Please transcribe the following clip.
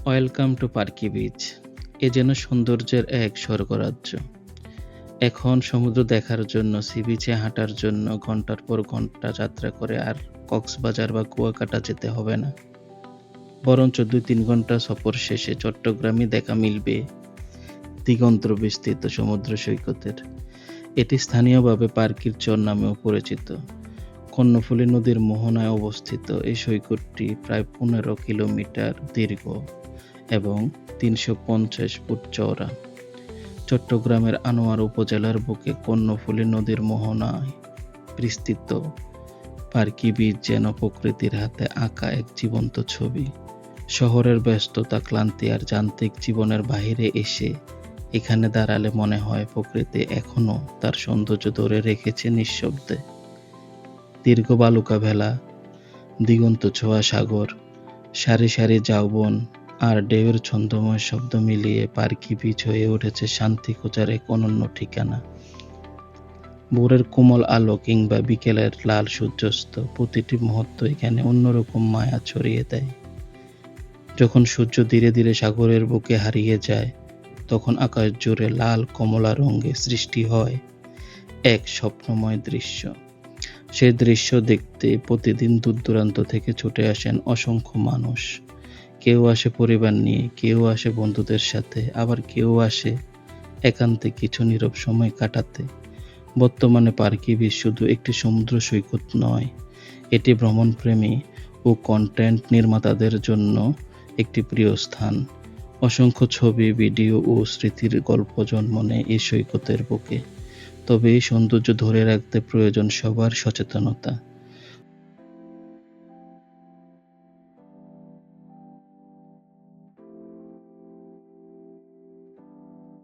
Welcome to Parki beach. এ যেন সৌন্দর্যের এক স্বর্গরাজ্য। এখন সমুদ্র দেখার জন্য, সি বিচে হাঁটার জন্য ঘন্টার পর ঘন্টা যাত্রা করে আর কক্সবাজার বা কুয়াকাটা যেতে হবে না। বরঞ্চ ২-৩ ঘন্টা সফর শেষে চট্টগ্রামে দেখা মিলবে দিগন্ত বিস্তৃত সমুদ্র সৈকতের। এটি স্থানীয়ভাবে পার্কির চর নামেও পরিচিত। কর্ণফুলী নদীর মোহনায় অবস্থিত এই সৈকতটি প্রায় ১৫ কিলোমিটার দীর্ঘ এবং ৩৫০ ফুট চওড়া। চট্টগ্রামের আনোয়ারা উপজেলার বুকে কর্ণফুলী নদীর মোহনায় বিস্তৃত পার্কি বিচ যেন প্রকৃতির হাতে আঁকা এক জীবন্ত ছবি। শহরের ব্যস্ততা, ক্লান্তি আর যান্ত্রিক জীবনের বাহিরে এসে এখানে দাঁড়ালে মনে হয় প্রকৃতি এখনো তার সৌন্দর্য ধরে রেখেছে নিঃশব্দে। দীর্ঘ বালুকা ভেলা, দিগন্ত ছোঁয়া সাগর, সারি সারি ঝাউবন আর ঢেউয়ের ছন্দময় শব্দ মিলিয়ে পার্কি বিচ হয়ে উঠেছে শান্তি খোঁজার এক অনন্য ঠিকানা। ভোরের কোমল আলো কিংবা বিকেলের লাল সূর্যাস্ত, প্রতিটি মুহূর্ত এখানে অন্যরকম মায়া ছড়িয়ে দেয়। যখন সূর্য ধীরে ধীরে সাগরের বুকে হারিয়ে যায়, তখন আকাশ জুড়ে লাল কমলা রঙে সৃষ্টি হয় এক স্বপ্নময় দৃশ্য। সেই দৃশ্য দেখতে প্রতিদিন দূর দূরান্ত থেকে ছুটে আসেন অসংখ্য মানুষ। কেউ আসে পরিবার নিয়ে, কেউ আসে বন্ধুদের সাথে, আবার কেউ আসে একান্তে কিছু নীরব সময় কাটাতে। বর্তমানে পার্কি বিচ শুধু একটি সমুদ্র সৈকত নয়, এটি ভ্রমণপ্রেমী ও কন্টেন্ট নির্মাতাদের জন্য একটি প্রিয় স্থান। অসংখ্য ছবি, ভিডিও ও স্মৃতির গল্প জন্ম নেয় এই সৈকতের বুকে। তবে এই সৌন্দর্য ধরে রাখতে প্রয়োজন সবার সচেতনতা।